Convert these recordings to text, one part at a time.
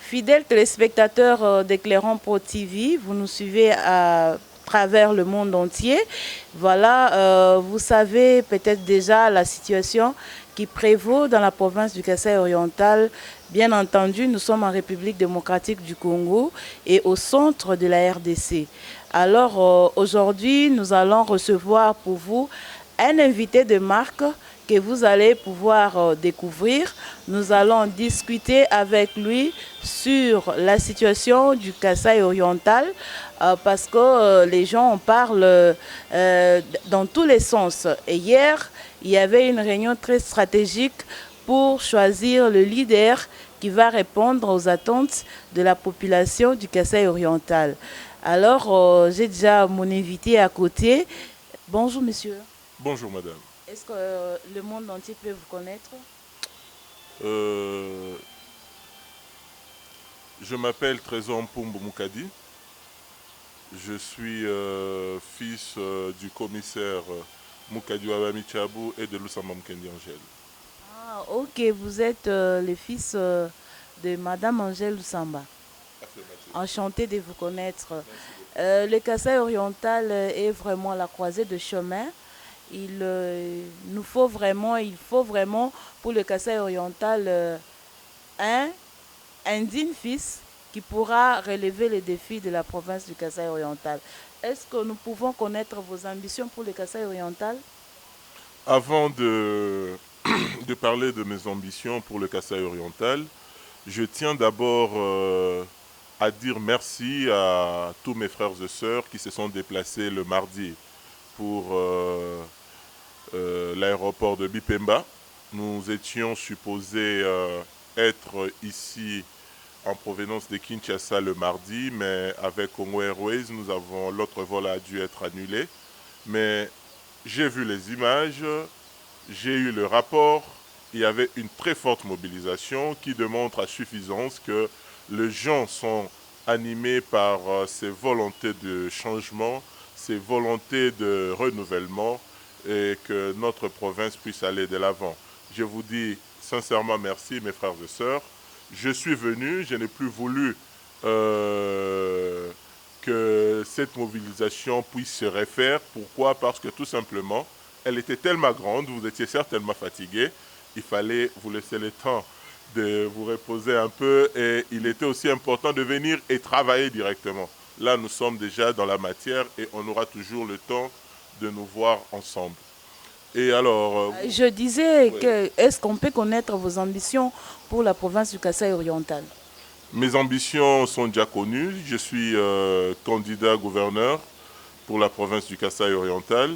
Fidèles téléspectateurs d'Éclairons Pro TV, vous nous suivez à travers le monde entier. Voilà, vous savez peut-être déjà la situation qui prévaut dans la province du Kasaï oriental. Bien entendu, nous sommes en République démocratique du Congo et au centre de la RDC. Alors aujourd'hui, nous allons recevoir pour vous un invité de marque que vous allez pouvoir découvrir. Nous allons discuter avec lui sur la situation du Kasaï oriental parce que les gens en parlent dans tous les sens. Et hier, il y avait une réunion très stratégique pour choisir le leader qui va répondre aux attentes de la population du Kasaï oriental. Alors, j'ai déjà mon invité à côté. Bonjour, monsieur. Bonjour, madame. Est-ce que le monde entier peut vous connaître? Je m'appelle Trésor Mpumbo Moukadi. Je suis fils du commissaire Moukadi Wabamichabou et de Lusamba Mkendi Angèle. Ah, ok, vous êtes le fils de Madame Angèle Lusamba. Enchanté de vous connaître. Le Kasaï oriental est vraiment la croisée de chemin. Il faut vraiment pour le Kasaï oriental un digne fils qui pourra relever les défis de la province du Kasaï oriental. Est-ce que nous pouvons connaître vos ambitions pour le Kasaï oriental? Avant de parler de mes ambitions pour le Kasaï oriental, je tiens d'abord à dire merci à tous mes frères et sœurs qui se sont déplacés le mardi pour l'aéroport de Bipemba. Nous étions supposés être ici en provenance de Kinshasa le mardi, mais avec Congo Airways, l'autre vol a dû être annulé. Mais j'ai vu les images, j'ai eu le rapport, il y avait une très forte mobilisation qui démontre à suffisance que les gens sont animés par ces volontés de changement, ces volontés de renouvellement et que notre province puisse aller de l'avant. Je vous dis sincèrement merci mes frères et sœurs. Je suis venu, je n'ai plus voulu que cette mobilisation puisse se refaire. Pourquoi? Parce que tout simplement, elle était tellement grande, vous étiez certainement fatigués, il fallait vous laisser le temps de vous reposer un peu et il était aussi important de venir et travailler directement. Là, nous sommes déjà dans la matière et on aura toujours le temps de nous voir ensemble. Et alors, je disais, oui, est-ce qu'on peut connaître vos ambitions pour la province du Kasaï oriental? Mes ambitions sont déjà connues. Je suis candidat gouverneur pour la province du Kasaï oriental.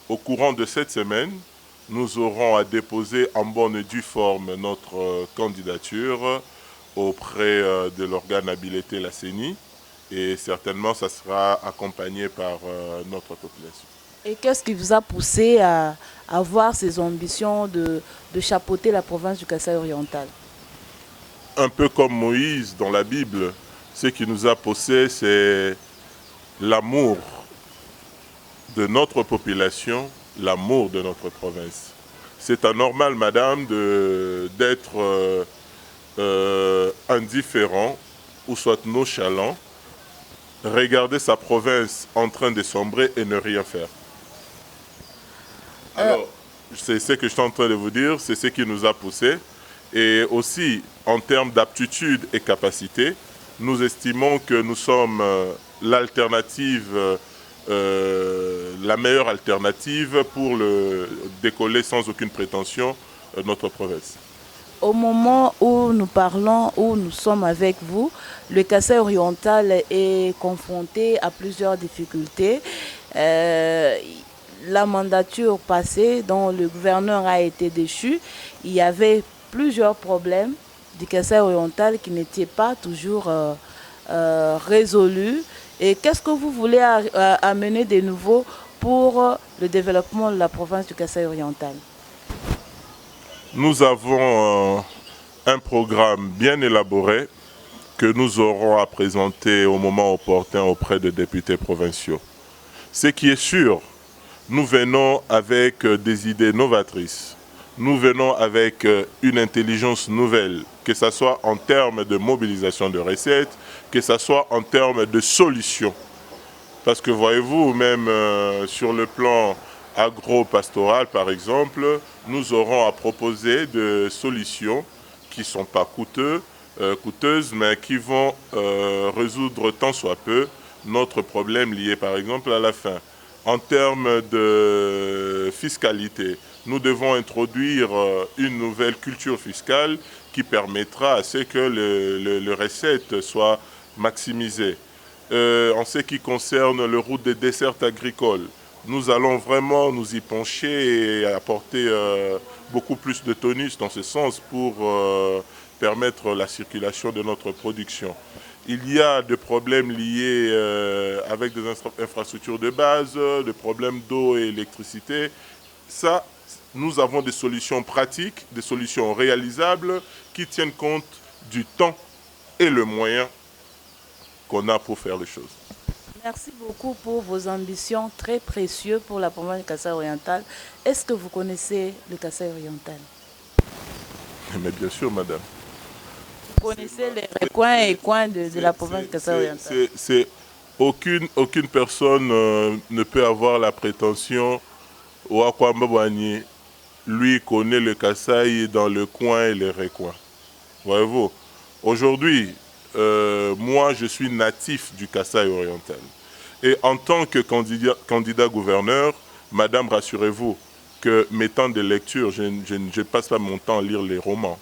Au courant de cette semaine, nous aurons à déposer en bonne et due forme notre candidature auprès de l'organe habilité, la CENI. Et certainement, ça sera accompagné par notre population. Et qu'est-ce qui vous a poussé à avoir ces ambitions de chapeauter la province du Kasaï oriental? Un peu comme Moïse dans la Bible, ce qui nous a poussé, c'est l'amour de notre population, l'amour de notre province. C'est anormal, madame, d'être indifférent ou soit nonchalant, regarder sa province en train de sombrer et ne rien faire. Alors, c'est ce que je suis en train de vous dire, c'est ce qui nous a poussé. Et aussi, en termes d'aptitude et capacité, nous estimons que nous sommes l'alternative, la meilleure alternative pour décoller sans aucune prétention notre province. Au moment où nous parlons, où nous sommes avec vous, le Kasaï oriental est confronté à plusieurs difficultés. La mandature passée, dont le gouverneur a été déchu, il y avait plusieurs problèmes du Kasaï oriental qui n'étaient pas toujours résolus. Et qu'est-ce que vous voulez amener de nouveau pour le développement de la province du Kasaï oriental? Nous avons un programme bien élaboré que nous aurons à présenter au moment opportun auprès des députés provinciaux. Ce qui est sûr, nous venons avec des idées novatrices. Nous venons avec une intelligence nouvelle que ce soit en termes de mobilisation de recettes, que ce soit en termes de solutions. Parce que voyez-vous, même sur le plan agro-pastoral, par exemple, nous aurons à proposer des solutions qui ne sont pas coûteuses, mais qui vont résoudre tant soit peu notre problème lié, par exemple, à la faim. En termes de fiscalité, nous devons introduire une nouvelle culture fiscale qui permettra à ce que les recettes soient maximisées. En ce qui concerne le route des dessertes agricoles, nous allons vraiment nous y pencher et apporter beaucoup plus de tonus dans ce sens pour permettre la circulation de notre production. Il y a des problèmes liés avec des infrastructures de base, des problèmes d'eau et électricité. Ça, nous avons des solutions pratiques, des solutions réalisables qui tiennent compte du temps et le moyen qu'on a pour faire les choses. Merci beaucoup pour vos ambitions très précieuses pour la province du Kasaï-Oriental. Est-ce que vous connaissez le Kasaï-Oriental? Mais bien sûr, madame. Vous connaissez les coins et coins de la province du Kasaï-Oriental? Aucune personne ne peut avoir la prétention, Ouakwambabouani, lui connaît le Kasaï dans le coin et les recoins. Voyez-vous, aujourd'hui, moi je suis natif du Kasaï oriental. Et en tant que candidat gouverneur, madame, rassurez-vous que mes temps de lecture, je ne passe pas mon temps à lire les romans.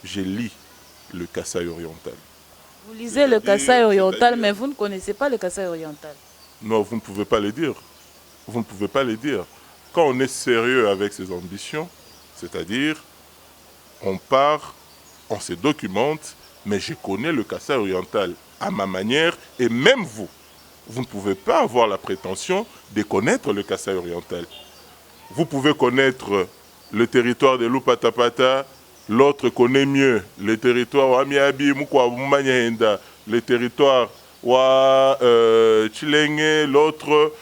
Je lis le Kasaï oriental. Vous lisez le Kasaï oriental, mais vous ne connaissez pas le Kasaï oriental. Non, vous ne pouvez pas le dire. Vous ne pouvez pas le dire. Quand on est sérieux avec ses ambitions, c'est-à-dire, on part, on se documente, mais je connais le Kasaï oriental à ma manière, et même vous, vous ne pouvez pas avoir la prétention de connaître le Kasaï oriental. Vous pouvez connaître le territoire de Lupatapata, l'autre connaît mieux le territoire Wamiabi, le territoire Wa Chilenge, l'autre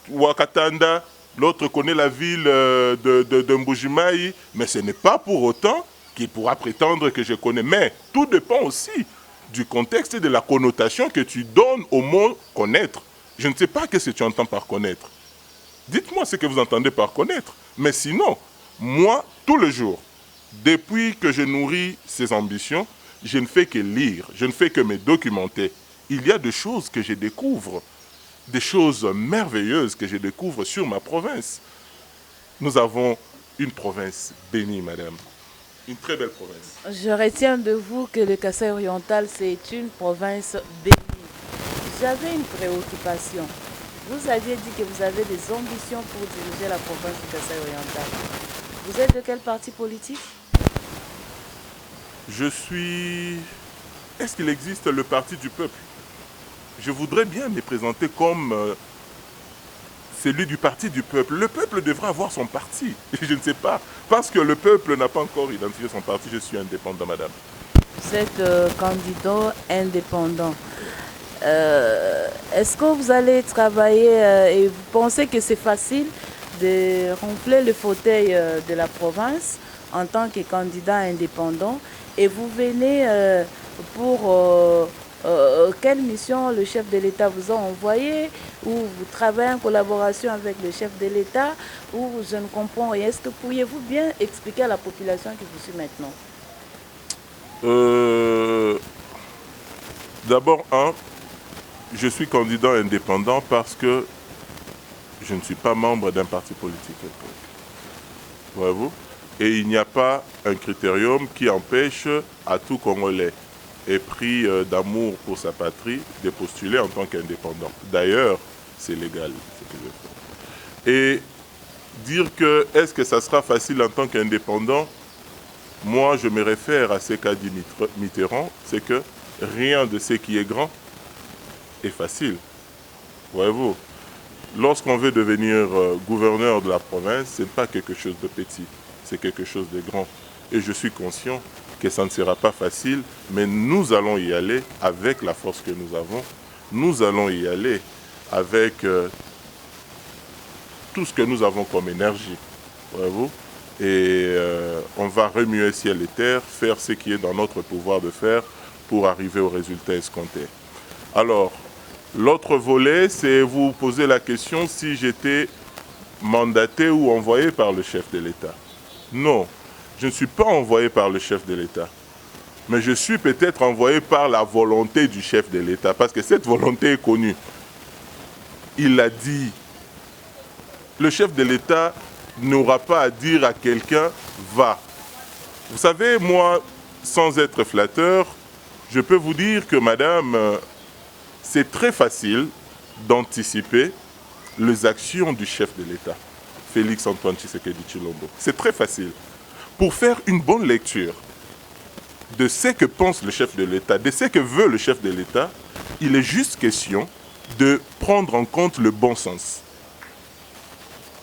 Wakatanda, l'autre connaît la ville de Mbujimaï, mais ce n'est pas pour autant qu'il pourra prétendre que je connais. Mais tout dépend aussi du contexte et de la connotation que tu donnes au mot connaître. Je ne sais pas ce que tu entends par connaître. Dites-moi ce que vous entendez par connaître. Mais sinon, moi, tout le jour, depuis que je nourris ces ambitions, je ne fais que lire, je ne fais que me documenter. Il y a des choses que je découvre, des choses merveilleuses que je découvre sur ma province. Nous avons une province bénie, madame. Une très belle province. Je retiens de vous que le Kasaï oriental, c'est une province bénie. J'avais une préoccupation. Vous aviez dit que vous avez des ambitions pour diriger la province du Kasaï oriental. Vous êtes de quel parti politique? Je suis... Est-ce qu'il existe le parti du peuple? Je voudrais bien me présenter comme celui du parti du peuple. Le peuple devrait avoir son parti. Je ne sais pas. Parce que le peuple n'a pas encore identifié son parti. Je suis indépendant, madame. Vous êtes candidat indépendant. Est-ce que vous allez travailler et vous pensez que c'est facile de remplir le fauteuil de la province en tant que candidat indépendant et vous venez pour quelle mission le chef de l'État vous a envoyé ou vous travaillez en collaboration avec le chef de l'État ou je ne comprends rien. Est-ce que pourriez-vous bien expliquer à la population qui vous suit maintenant? D'abord, je suis candidat indépendant parce que je ne suis pas membre d'un parti politique. Voyez-vous? Et il n'y a pas un critérium qui empêche à tout Congolais épris d'amour pour sa patrie de postuler en tant qu'indépendant. D'ailleurs, c'est légal ce que je fais. Et dire que est-ce que ça sera facile en tant qu'indépendant, moi je me réfère à ce qu'a dit Mitterrand, c'est que rien de ce qui est grand est facile. Voyez-vous, lorsqu'on veut devenir gouverneur de la province, ce n'est pas quelque chose de petit, c'est quelque chose de grand. Et je suis conscient que ça ne sera pas facile, mais nous allons y aller avec la force que nous avons. Nous allons y aller avec tout ce que nous avons comme énergie. Voyez-vous, Et on va remuer ciel et terre, faire ce qui est dans notre pouvoir de faire pour arriver au résultat escompté. Alors, l'autre volet, c'est vous poser la question si j'étais mandaté ou envoyé par le chef de l'État. Non, je ne suis pas envoyé par le chef de l'État. Mais je suis peut-être envoyé par la volonté du chef de l'État, parce que cette volonté est connue. Il l'a dit. Le chef de l'État n'aura pas à dire à quelqu'un « va ». Vous savez, moi, sans être flatteur, je peux vous dire que, madame, c'est très facile d'anticiper les actions du chef de l'État, Félix Antoine Tshisekedi Tshilombo. C'est très facile. Pour faire une bonne lecture de ce que pense le chef de l'État, de ce que veut le chef de l'État, il est juste question de prendre en compte le bon sens.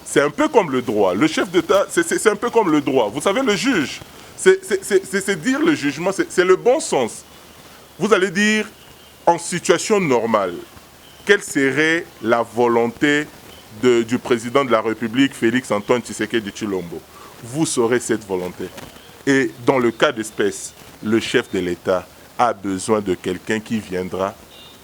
C'est un peu comme le droit. Le chef d'État, c'est un peu comme le droit. Vous savez, le juge, c'est dire le jugement, c'est le bon sens. Vous allez dire, en situation normale, quelle serait la volonté du président de la République, Félix Antoine Tshisekedi Tshilombo? Vous saurez cette volonté. Et dans le cas d'espèce, le chef de l'État a besoin de quelqu'un qui viendra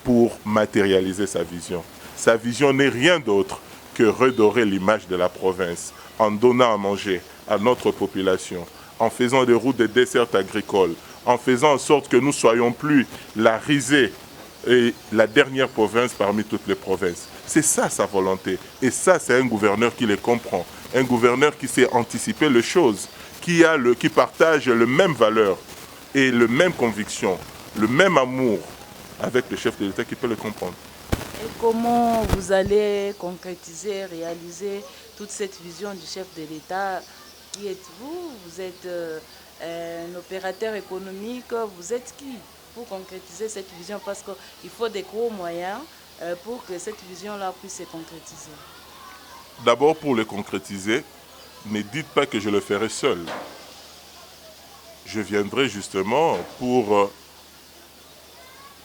pour matérialiser sa vision. Sa vision n'est rien d'autre que redorer l'image de la province en donnant à manger à notre population, en faisant des routes de desserte agricole, en faisant en sorte que nous ne soyons plus la risée et la dernière province parmi toutes les provinces. C'est ça sa volonté. Et ça, c'est un gouverneur qui les comprend. Un gouverneur qui sait anticiper les choses, qui partage les mêmes valeurs et les mêmes convictions, le même amour avec le chef de l'État qui peut le comprendre. Et comment vous allez concrétiser, réaliser toute cette vision du chef de l'État? Qui êtes-vous? Vous êtes un opérateur économique, vous êtes qui pour concrétiser cette vision? Parce qu'il faut des gros moyens pour que cette vision-là puisse se concrétiser. D'abord, pour le concrétiser, ne dites pas que je le ferai seul. Je viendrai justement pour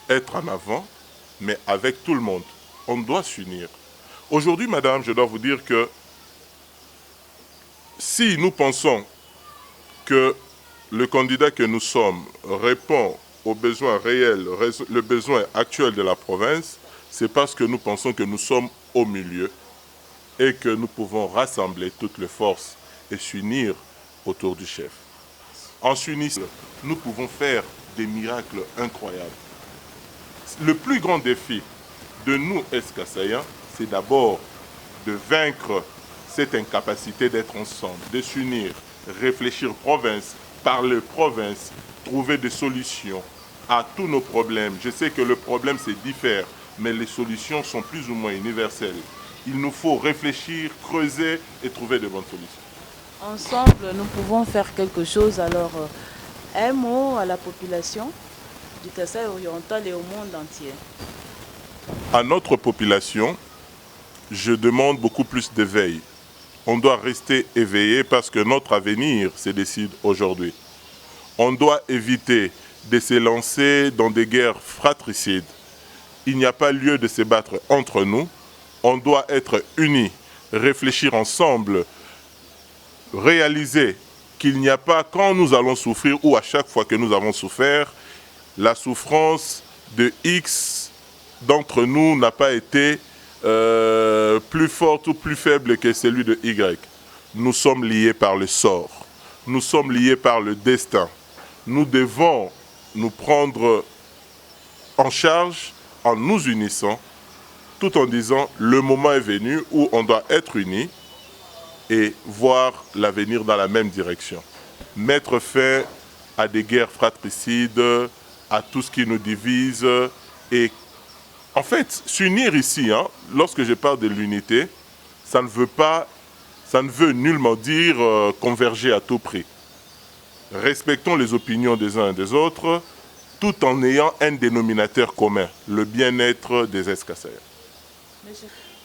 être en avant, mais avec tout le monde. On doit s'unir. Aujourd'hui, madame, je dois vous dire que si nous pensons que le candidat que nous sommes répond aux besoins réels, le besoin actuel de la province, c'est parce que nous pensons que nous sommes au milieu et que nous pouvons rassembler toutes les forces et s'unir autour du chef. En s'unissant, nous pouvons faire des miracles incroyables. Le plus grand défi de nous, Escassaïens, c'est d'abord de vaincre cette incapacité d'être ensemble, de s'unir, réfléchir province, parler province, trouver des solutions à tous nos problèmes. Je sais que le problème c'est diffère, mais les solutions sont plus ou moins universelles. Il nous faut réfléchir, creuser et trouver de bonnes solutions. Ensemble, nous pouvons faire quelque chose. Alors, un mot à la population du Kasaï oriental et au monde entier. À notre population, je demande beaucoup plus d'éveil. On doit rester éveillé parce que notre avenir se décide aujourd'hui. On doit éviter de se lancer dans des guerres fratricides. Il n'y a pas lieu de se battre entre nous. On doit être unis, réfléchir ensemble, réaliser qu'il n'y a pas, quand nous allons souffrir ou à chaque fois que nous avons souffert, la souffrance de X d'entre nous n'a pas été plus forte ou plus faible que celui de Y. Nous sommes liés par le sort. Nous sommes liés par le destin. Nous devons nous prendre en charge en nous unissant, tout en disant le moment est venu où on doit être unis et voir l'avenir dans la même direction. Mettre fin à des guerres fratricides, à tout ce qui nous divise et en fait, s'unir ici, lorsque je parle de l'unité, ça ne veut nullement dire converger à tout prix. Respectons les opinions des uns et des autres, tout en ayant un dénominateur commun, le bien-être des Escassaïens.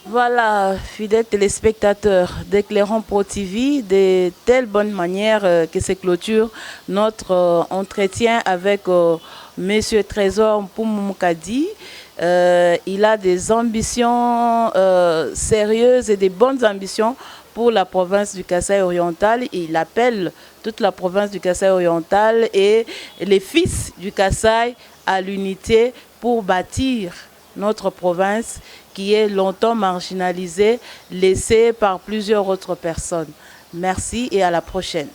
Voilà, fidèles téléspectateurs d'Éclairant Pro TV, de telle bonne manière que se clôture notre entretien avec Monsieur Trésor Mpumukadi. Il a des ambitions sérieuses et des bonnes ambitions pour la province du Kasaï oriental. Il appelle toute la province du Kasaï oriental et les fils du Kasaï à l'unité pour bâtir notre province qui est longtemps marginalisée, laissée par plusieurs autres personnes. Merci et à la prochaine.